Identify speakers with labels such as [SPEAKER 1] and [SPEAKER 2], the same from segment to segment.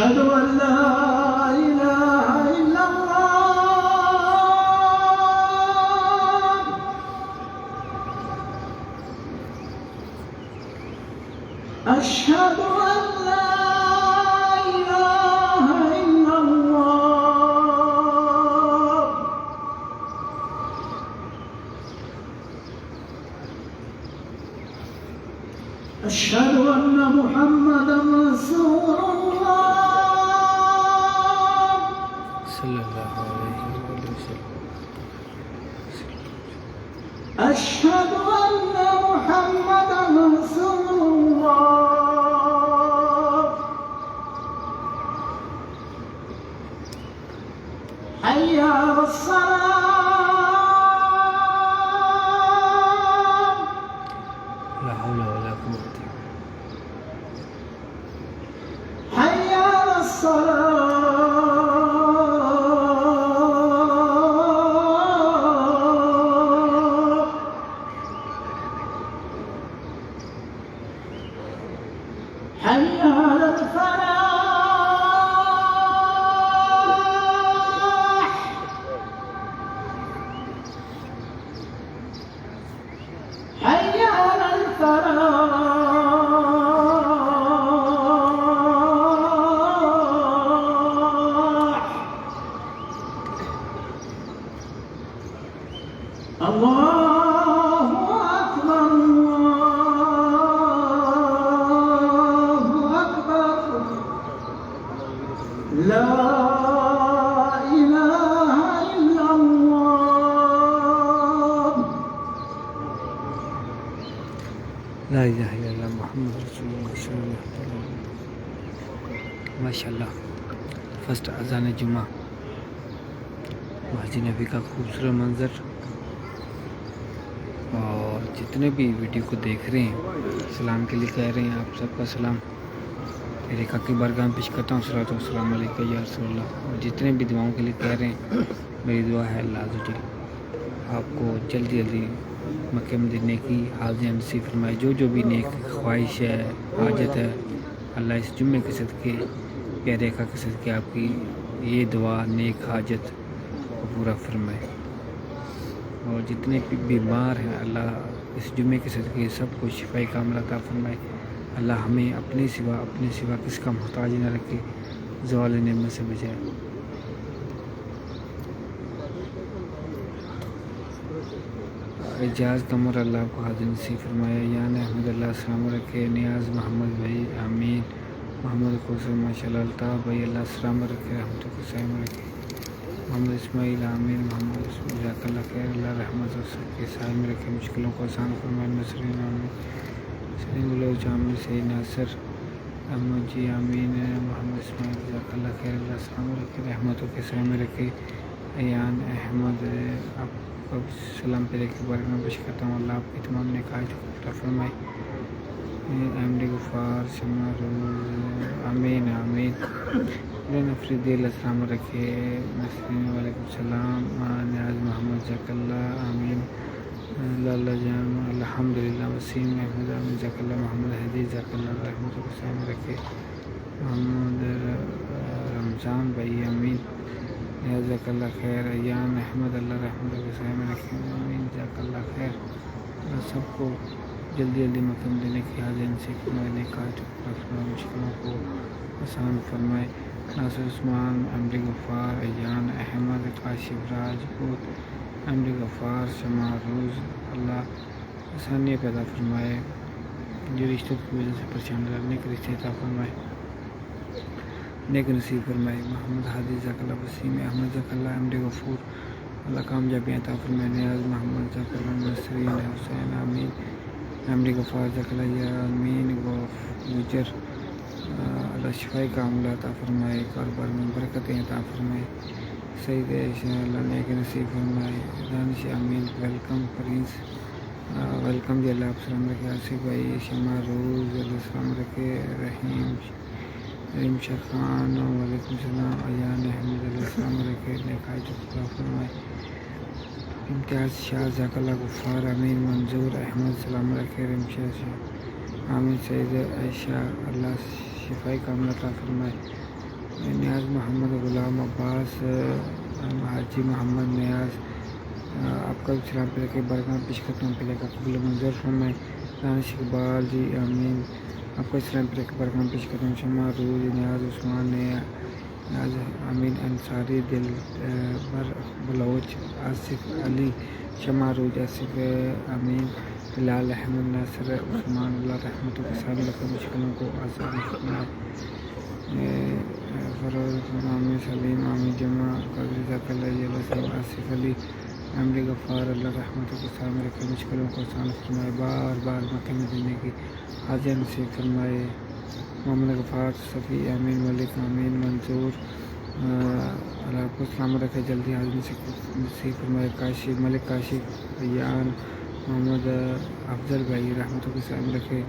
[SPEAKER 1] أشهد أن لا إله إلا الله أشهد أن لا إله إلا الله أشهد أن محمدا رسول الله
[SPEAKER 2] صلی اللہ علیہ وسلم.
[SPEAKER 1] أشهد أن محمدا رسول الله حي على الصلاة
[SPEAKER 2] لا حول ولا قوة.
[SPEAKER 1] حي على الصلاة حي على الفلاح حي على الفلاح الله أكبر الله أكبر لا إله إلا الله
[SPEAKER 2] لا الہ الا اللہ محمد رسول اللہ صلی اللہ علیہ وسلم. ماشاء اللہ فرسٹ اذان جمعہ مسجد نبی کا خوبصورت منظر. اور جتنے بھی ویڈیو کو دیکھ رہے ہیں سلام کے لیے کہہ رہے ہیں آپ سب کا سلام میرے کا کی بارگاہ میں پیش کرتا ہوں. صلوات و سلام علیکم یا رسول اللہ. اور جتنے بھی دعاؤں کے لیے کہہ رہے ہیں میری دعا ہے اللہ عز و جل آپ کو جلدی جلدی مکہ مدینے کی حاضری نصیب فرمائے. جو بھی نیک خواہش ہے حاجت ہے اللہ اس جمعے کے صدقے پیارے کا کے صدقے آپ کی یہ دعا نیک حاجت کو پورا فرمائے. اور جتنے بھی بیمار ہیں اللہ اس جمعے کے صدقے سب کو شفاء کاملہ عطا فرمائے. اللہ ہمیں اپنے سوا کس کا محتاج نہ رکھے زوال نعمت سے بچائے. اعجاز قمر اللہ کو حاضر نصیب فرمایا. یان احمد اللہ السلام رکھے. نیاز محمد بھائی آمین. محمد کوثر ماشاء اللہ. الطاف بھائی اللہ السلام رکھے رحمت کو سائم رکھے. محمد اسماعیل آمین. محمد جزاک اللہ خیر اللہ رحمت کے سائم رکھے. مشکلوں کو آسان فرمائے. نسرین آمین. سلیم بلوچ آمین. سید ناصر احمد جی آمین. محمد اسماعیل جزاک اللہ خیر اللہ السلام رکھے رحمتوں کے سائم رکھے. ایان احمد آپ کو سلام پیرے کے بارے میں پیش کرتا ہوں. اللہ آپ کی تمام نکاح کو فرمائے. ایم ڈی غفار شمع روز آمین آمین. نفریدی اللہ السلام رکھے. نسرین وعلیکم السلام. نیاز محمد جزاک اللہ آمین. لالا جان الحمدللہ. وسیم احمد آمین جزاک اللہ. محمد حدیث جزاک اللہ رحمت کو سائم رکھے. محمد رمضان بھائی آمین جزاک اللہ خیر. ایان احمد اللہ رحمت کے سائے میں رکھیں آمین جزاک اللہ خیر. اللہ سب کو جلدی مکہ مدینے کی حاضری نصیب فرمائے. نیکات مشکلوں کو آسان فرمائے. ناصر عثمان احمد غفار ایان احمد کاشف راجپوت احمد غفار شمع روز اللہ آسانی پیدا فرمائے. جو رشتوں کی وجہ سے پریشان رہنے کے رشتے عطا فرمائے نیک نصیب فرمائے. محمد حادی جزاک اللہ. وسیم احمد جزاک اللہ. احمد غفور اللہ کامیابی عطا فرمائے. نیاز محمد جزاک اللہ. نسرین حسین آمین. احمد غفار جزاک اللہ آمین. گجر اللہ شفاء کاملہ عطا فرمائے. کاروبار میں برکتیں عطا فرمائے. سعید عائشہ اللہ نیک نصیب فرمائے. دانش آمین. ویلکم پرنس ویلکم جی اللہ آپ سلام رکھے. آصف بھائی شمع روز اللہ السلام رکھے. رحیم شاہ خان وعلیکم السلام. ایان احمد اللہ السلام رکھے. نیکائی عطا فرمائے. امتیاز شاہ جزاک اللہ غفار آمین. منظور احمد سلام رکھے. رمشا شاہ آمین. سعید عائشہ اللہ شفاء کاملہ عطا فرمائے. نیاز محمد غلام عباس حاجی محمد نیاز آپ کا سلام پہ رکھے برکات پیش کرتا ہوں پہلے کا قبل منظر فرمائے دانش اقبال جی آمین آپ کا سلام پہ رکھے برکات پیش کرتا ہوں شمع روز نیاز عثمان نیاز امین انصاری دل بر بلوچ آصف علی شمع روز آصف امین بلال احمد ناصر عثمان اللہ رحمت و سامنے رکھے مشکلوں کو آسان فرمائے فروز عامر سلیم عامر جمع قدر ذاکر اللہ آصف علی عمر غفار اللہ رحمت و سامنے رکھے مشکلوں کو آسان فرمائے بار بار مکہ مدینے کی حاضر نصیب فرمائے محمد غفار صفی امین ملک امین منظور اللہ کو سلامت رکھے جلدی حاضر نصیب فرمائے کاشف ملک کاشف ریان محمد افضل بھائی رحمتوں کے سامنے رکھے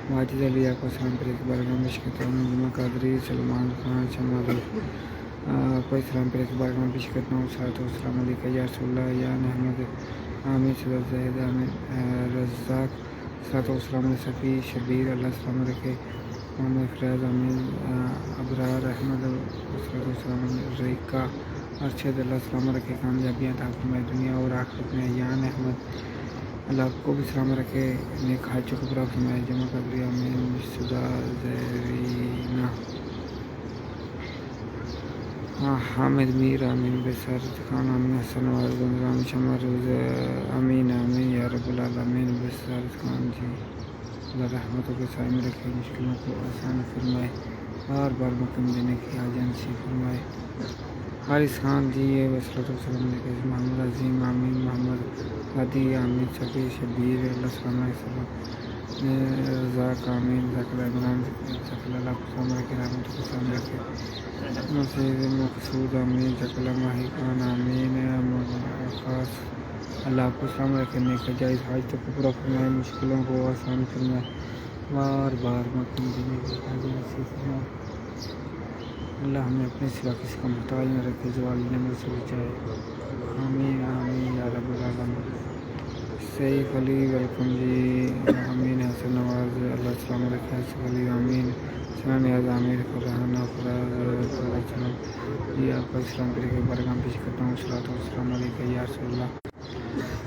[SPEAKER 2] واجد علی آپ کو سلام پر ایک بار مشکل جمعہ قادری سلمان خان شمال کوئی سلام پر ایک بار پیش کرتا ہوں صلاۃ و سلام علیکہ یا رسول اللہ یا احمد عامر صدر زہد عامر رزاق صلاۃ و سلام علیہ صفی شبیر اللہ سلام رکھے محمد فراز امین ابرار احمد صلاۃ و سلام ریکا ارشد اللہ سلام رکھے کامیابیاں عطا فرمائے دنیا اور آخرت میں یان احمد اللہ کو بھی سلام رکھے نیک حاجوں کو برا فرمائے جمع قدری امین صدا زیرینہ حامد میر امین بسر خان امین حسن نواز گنجرام شمع روز امین امین یا رب العالمین بسر خان جی اللہ رحمتوں کے سائے میں رکھے مشکلوں کو آسان فرمائے بار بار مکم دینے کی حاجہ نصیب فرمائے حارث خان جی وصلۃ وسلم علیہ محمد عظیم امین محمد ہادی امین صفی شبیر اللہ سلام علیہ رزاق امین ذاکر عمران ذاکر اللہ کو سلام رکھے رحمتوں کے سامنے رکھے مسجد مقصود امین ذاکر ماہی خان امین خاص اللہ کو سلام رکھے نیک جائز حاجتوں کو پورا فرمائے مشکلوں کو آسان فرمائے بار بار مکم دینے کی حاجہ نصیب فرمائے اللہ ہمیں اپنے سوا کسی کا محتاج نہ رکھے زوال نعمت سے بچائے آمین آمین یا رب العالمین سیف علی ویلکم جی امین حسن نواز اللہ السلام رکھے سیف علی امین سنا نیاز عامر فرحانہ فراز جی آپ کا اسلام پر ایک برگام پیش کرتا ہوں صلاۃ و سلام علیکہ یا رسول اللہ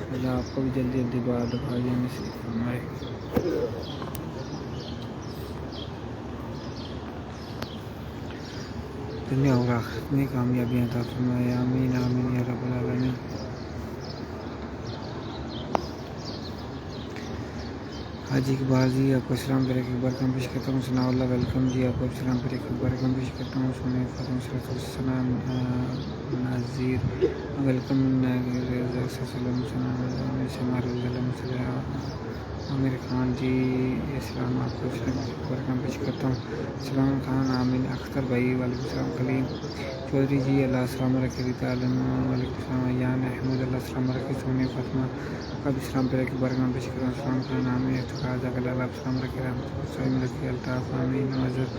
[SPEAKER 2] اللہ آپ کو بھی جلدی جلدی بعد بھائی نصیب فرمائے دنیا اور آخرت میں کامیابیاں عطا فرمائے آمین آمین یا رب العالمین حاجی اقبال جی آپ کو اسلام پر ایک برکم پیش کرتا ہوں ثناء اللہ ویلکم جی آپ کو اسلام پر ایک برکم پیش کرتا ہوں سونے فاطمہ صلی اللہ علیہ وسلم ناظر ویلکم عامر خان جی اسلام آپ کو اسلام برکم پیش کرتا ہوں سلمان خان عامر اختر بھائی وعلیکم السلام کلیم چودھری جی اللہ السلام رکھے ریتا عالم وعلیکم السلام یان احمد اللہ السلام رکھے سونے فاطمہ کا بھی اسلام پر ایک برکم پیش کرتا ہوں سلمان خان عامر ارتقاء ذاکر اللہ السلام رکھے رحمت سلیم رکھے الطاف امین نظر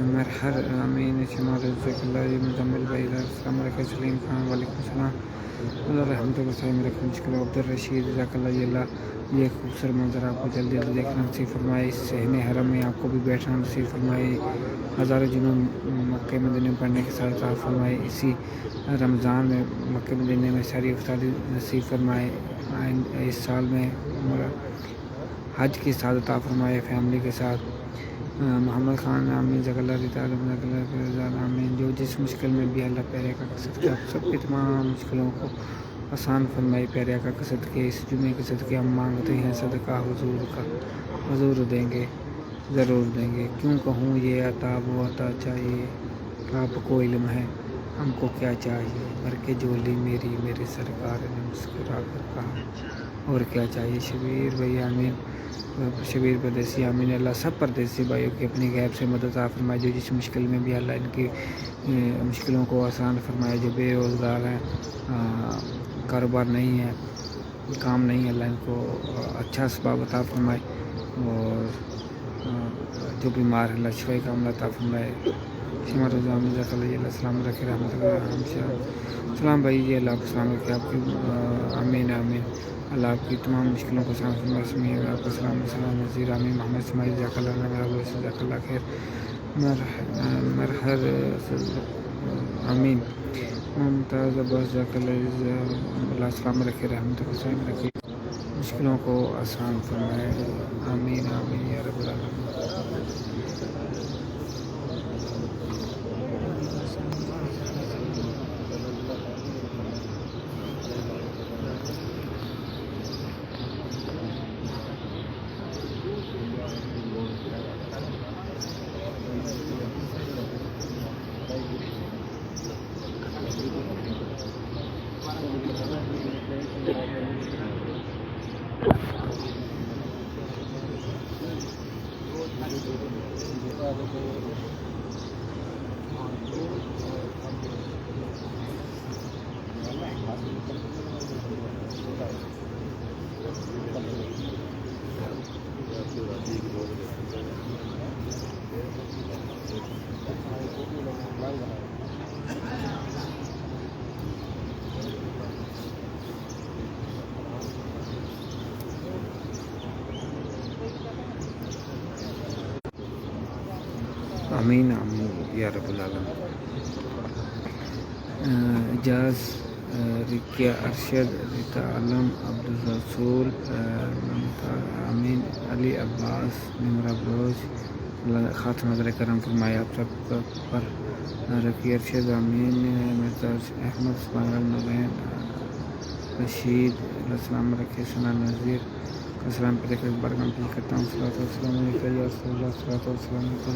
[SPEAKER 2] مرحر امین شمال ذکر اللہ مزمل بھائی السلام رکھے سلیم خان وعلیکم السلام اللہ رحمتوں کو سائے میں رکھے مشکل عبد الرشید ذاکر اللہ یہ خوبصورت منظر آپ کو جلدی جلدی دیکھنا نصیب فرمائے اس صحن حرم میں آپ کو بھی بیٹھنا نصیب فرمائے ہزاروں جنوں مکہ مدینے میں پڑھنے کے ساتھ عطا فرمائے اسی رمضان میں مکہ مدینے میں ساری افطاری نصیب فرمائے اس سال میں حج کی سعادت عطا فرمائے فیملی کے ساتھ محمد خان آمین ذکر اللہ تعالیٰ آمین جو جس مشکل میں بھی اللہ پیارے کا قصد کیا سب کی تمام مشکلوں کو آسان فرمائی پیارے کا قصد کے اس جمعے کے صدقے ہم مانگتے ہیں صدقہ حضور کا حضور دیں گے ضرور دیں گے کیوں کہوں یہ عطا وہ عطا چاہیے آپ کو علم ہے ہم کو کیا چاہیے بھر کے جھولی میری میرے سرکار نے مسکرا کر کہا اور کیا چاہیے شبیر بھائی آمین شبیر پردیسی آمین اللہ سب پردیسی بھائیوں کی اپنی غیب سے مدد عطا فرمائے جو جس مشکل میں بھی اللہ ان کی مشکلوں کو آسان فرمائے جو بے روزگار ہیں کاروبار نہیں ہے کام نہیں ہے اللہ ان کو اچھا اسباب عطا فرمائے اور جو بیمار ہے اللہ شفائی کا عملہ عطا فرمائے شمع رضوان ذات اللہ علیہ السلام رکھے رحمت اللہ سلام بھائی جی اللہ آپ السلام رکھے آپ کی آمین آمین اللہ آپ کی تمام مشکلوں کو سلام فرمائے آپ کو سلام نذیر آمین محمد اسماعیل ذاکر اللہ ذاکر اللہ خیر مرحر آمین ممتاز عباس جزاک اللہ اللہ السلام رکھے رحمت حسین رکھے مشکلوں کو آسان فرمائے آمین آمین یا رب العالمین آمین آمین یا رب العالمین اعجاز رقیہ ارشد ریتا عالم عبدالرسول آمین علی عباس نمرہ بلوچ اللہ خاتم حضر کرم فرمائے آپ سب پر رقیہ ارشد آمین مرزا احمد اسماعیل نورین رشید اللہ السلام رکھے ثنا نذیر السلام پر ایک برگم پیش کرتا ہوں صلاۃ والسلام علیکہ یا رسول اللہ صلاۃ والسلام علیکہ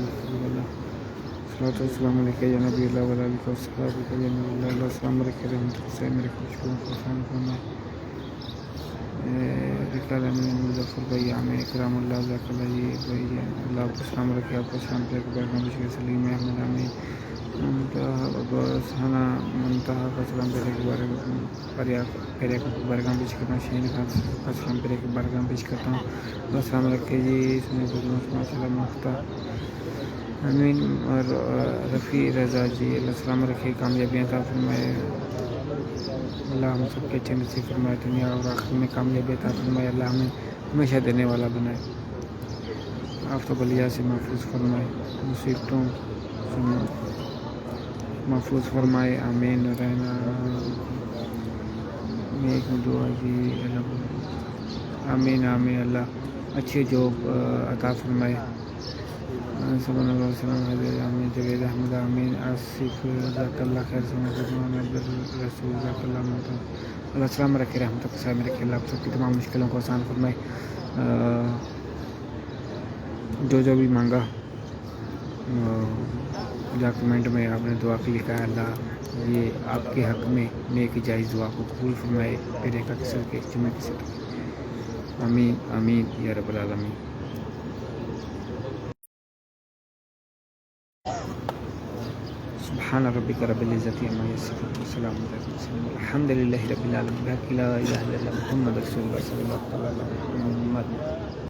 [SPEAKER 2] صلاۃ والسلام علیکہ یا نبی اللہ وعلیہ آلہ وصحبہ یا نبی اللہ اللہ السلام علیکہ رحمۃ حسین میرے خوشبو کو آسان فرمائے رکال امین مظفر بھائی عامر اکرام اللہ ذاک اللہ جی بھائی اللہ آپ کو السلام علیکہ آپ کو السلام پر ایک برگم پیش کر سلیم احمد امین عباس حنا منتہا کا سلام پر ایک برگم پیش کرتا ہوں شہین خان کا سلام پر ایک برگم پیش کرتا ہوں السلام علیکم جی سنی ماشاء اللہ مختار امین اور رفیع رضا جی اللہ السلام علیکم کامیابیاں عطا فرمائے اللہ ہم سب کے اچھے نصیب فرمائے دنیا اور آخرت میں کامیابی عطا فرمائے اللہ ہمیں ہمیشہ دینے والا بنائے آفتاب علیہ سے محفوظ فرمائے مصیبتوں سے محفوظ فرمائے آمین رہنا ایک دعا جی آمین آمین اللہ اچھی جاب عطا فرمائے صلی اللہ علیہ وسلم حضرت آمین جوید احمد آمین آصف ذاک اللہ خیر سمجھ رسول ذاک اللہ محمد اللہ السلام رکھے رحمت صاحب رکھے اللہ آپ سب کی تمام مشکلوں کو آسان فرمائے جو بھی مانگا ڈاکیومنٹ میں آپ نے دعا کی لکھا ہے اللہ یہ آپ کے حق میں نیک جائز دعا کو قبول فرمائے میرے کا کسر کے جمعہ کی صدقے آمین آمین یا رب العالمین سبحان ربک رب العزت عما یصفون وسلام علی المرسلین الحمد للہ رب العالمین لا الہ الا اللہ محمد رسول اللہ صلی اللہ علیہ وسلم